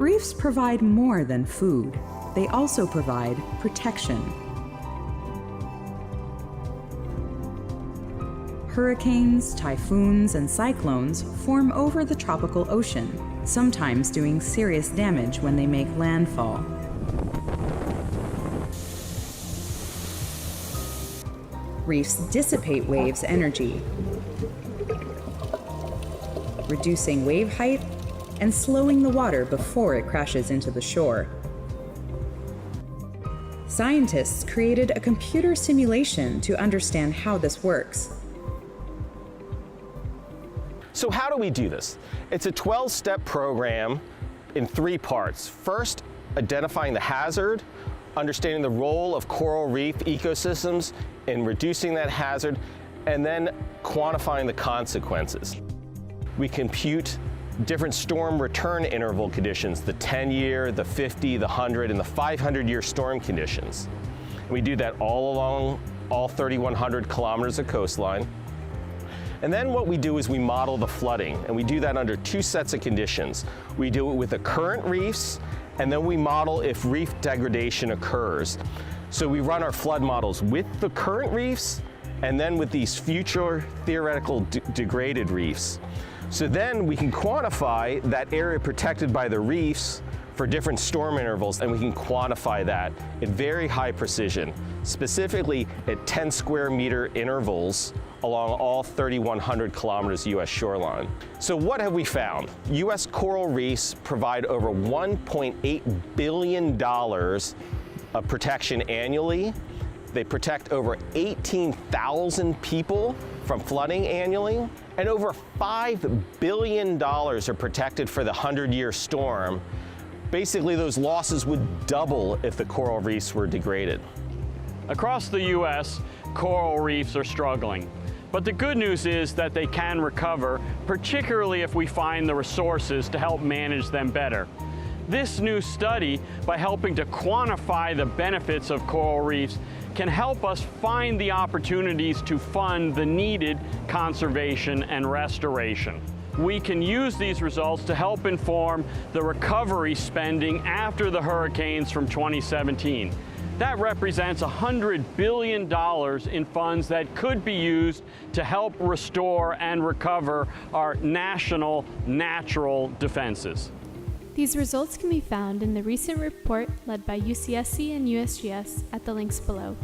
reefs provide more than food. They also provide protection. Hurricanes, typhoons, and cyclones form over the tropical ocean, sometimes doing serious damage when they make landfall. Reefs dissipate waves' energy, reducing wave height and slowing the water before it crashes into the shore. Scientists created a computer simulation to understand how this works. So how do we do this? It's a 12-step program in 3 parts. First, identifying the hazard, understanding the role of coral reef ecosystems in reducing that hazard, and then quantifying the consequences. We compute different storm return interval conditions, the 10-year, the 50, the 100, and the 500-year storm conditions. And we do that all along all 3,100 kilometers of coastline. And then what we do is we model the flooding, and we do that under 2 sets of conditions. We do it with the current reefs, and then we model if reef degradation occurs. So we run our flood models with the current reefs, and then with these future theoretical degraded reefs. So then we can quantify that area protected by the reefs for different storm intervals, and we can quantify that at very high precision, specifically at 10 square meter intervals along all 3,100 kilometers US shoreline. So what have we found? US coral reefs provide over $1.8 billion of protection annually. They protect over 18,000 people from flooding annually, and over $5 billion are protected for the 100-year storm. Basically, those losses would double if the coral reefs were degraded. Across the U.S., coral reefs are struggling. But the good news is that they can recover, particularly if we find the resources to help manage them better. This new study, by helping to quantify the benefits of coral reefs, can help us find the opportunities to fund the needed conservation and restoration. We can use these results to help inform the recovery spending after the hurricanes from 2017. That represents $100 billion in funds that could be used to help restore and recover our national natural defenses. These results can be found in the recent report led by UCSC and USGS at the links below.